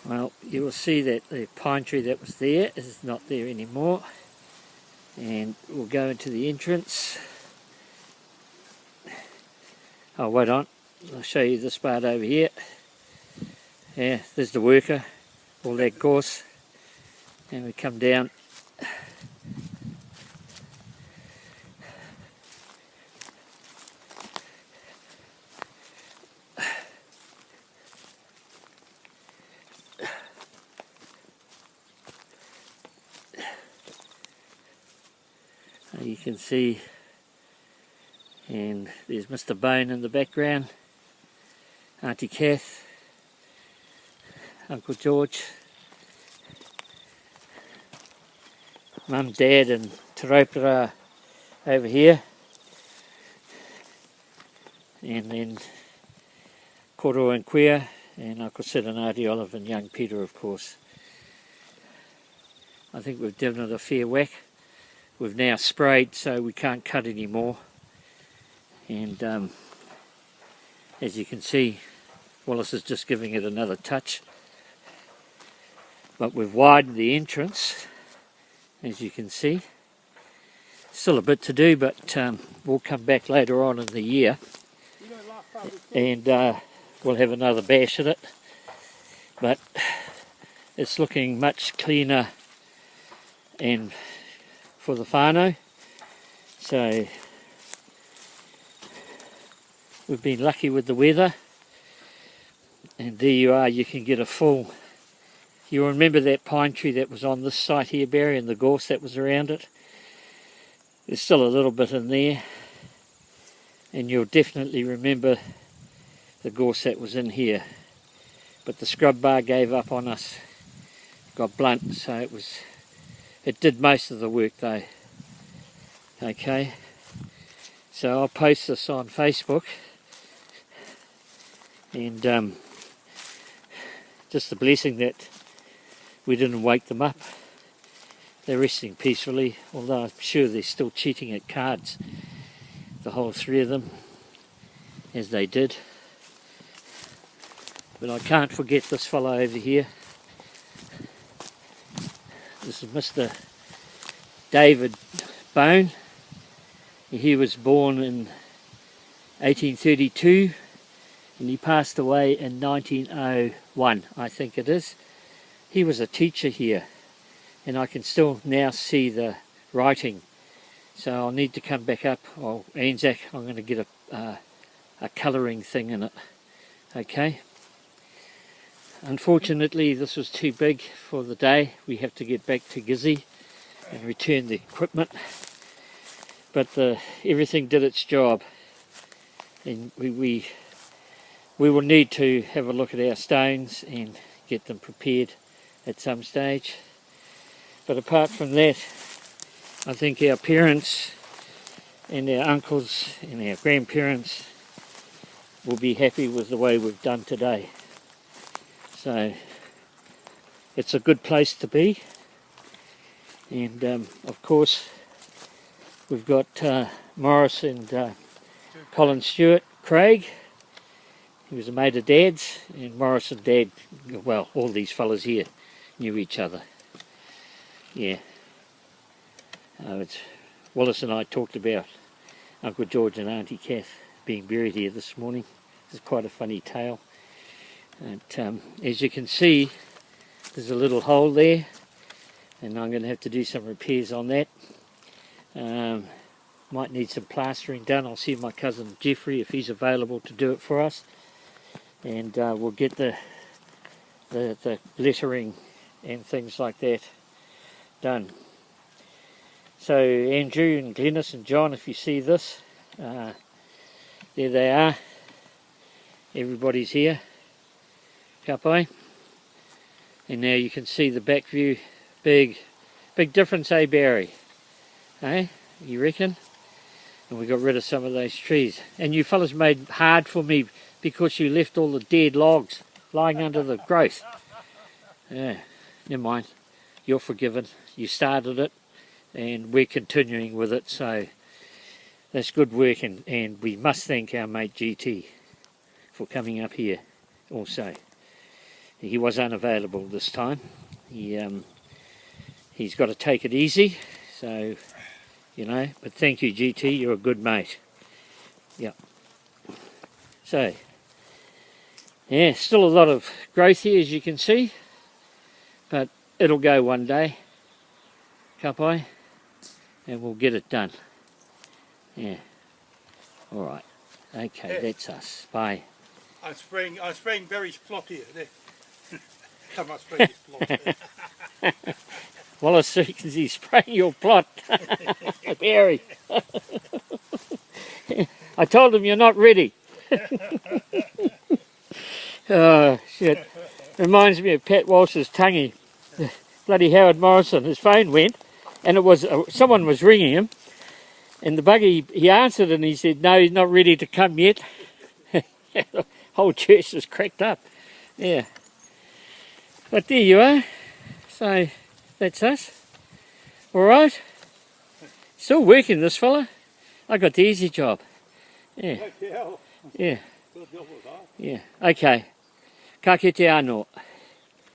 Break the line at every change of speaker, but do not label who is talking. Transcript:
Well, you will see that the pine tree that was there is not there anymore, and we'll go into the entrance. Oh, wait on, I'll show you this part over here. Yeah, there's the worker, all that gorse, and we come down. You can see, and there's Mr. Bone in the background, Auntie Kath, Uncle George, Mum, Dad and Teropera over here, and then Koro and Queer, and Uncle Sid and Auntie Olive and young Peter, of course. I think we've given it a fair whack. We've now sprayed so we can't cut anymore, and as you can see, Wallace is just giving it another touch, but we've widened the entrance, as you can see. Still a bit to do, but we'll come back later on in the year and we'll have another bash at it, but it's looking much cleaner and for the whānau. So we've been lucky with the weather, and there you are, you can get a full, you remember that pine tree that was on this site here, Barry, and the gorse that was around it? There's still a little bit in there, and you'll definitely remember the gorse that was in here, but the scrub bar gave up on us, got blunt, so it did most of the work though. Okay, so I'll post this on Facebook, and just a blessing that we didn't wake them up. They're resting peacefully, although I'm sure they're still cheating at cards, the whole three of them, as they did. But I can't forget this fellow over here. This is Mr. David Bone. He was born in 1832 and he passed away in 1901, I think it is. He was a teacher here, and I can still now see the writing. So I'll need to come back up, or Anzac, I'm going to get a colouring thing in it. Okay. Unfortunately, this was too big for the day. We have to get back to Gizzy and return the equipment. But everything did its job, and we will need to have a look at our stones and get them prepared at some stage. But apart from that, I think our parents and our uncles and our grandparents will be happy with the way we've done today. So it's a good place to be, and of course we've got Morris and Colin Stewart, Craig. He was a mate of Dad's, and Morris and Dad, well, all these fellas here knew each other. Yeah. Wallace and I talked about Uncle George and Auntie Kath being buried here this morning. It's quite a funny tale. And as you can see, there's a little hole there, and I'm going to have to do some repairs on that. Might need some plastering done. I'll see my cousin Jeffrey if he's available to do it for us, and we'll get the lettering and things like that done. So Andrew and Glennis and John, if you see this, there they are. Everybody's here. Kapai. And now you can see the back view. Big difference, eh, Barry? Eh? You reckon? And we got rid of some of those trees. And you fellas made hard for me because you left all the dead logs lying under the growth. Yeah, never mind. You're forgiven. You started it, and we're continuing with it. So that's good work, and we must thank our mate GT for coming up here also. he was unavailable this time. He's got to take it easy, so, you know, but thank you, GT, you're a good mate. Yep. So, yeah, still a lot of growth here, as you can see, but it'll go one day, Kapai, and we'll get it done. Yeah. All right. Okay,
Yeah.
that's us. Bye.
I'm spraying Barry's plot here. There. I'm not spraying his plot.
Wallace reckons he's spraying your plot. Barry. I told him you're not ready. Oh, shit. Reminds me of Pat Walsh's tonguey. Bloody Howard Morrison. His phone went, and it was someone was ringing him, and the buggy, he answered and he said, no, he's not ready to come yet. The whole church was cracked up. Yeah. But there you are. So, that's us. Alright. Still working, this fella. I got the easy job. Yeah. Yeah. Yeah. Okay. Ka kite anō.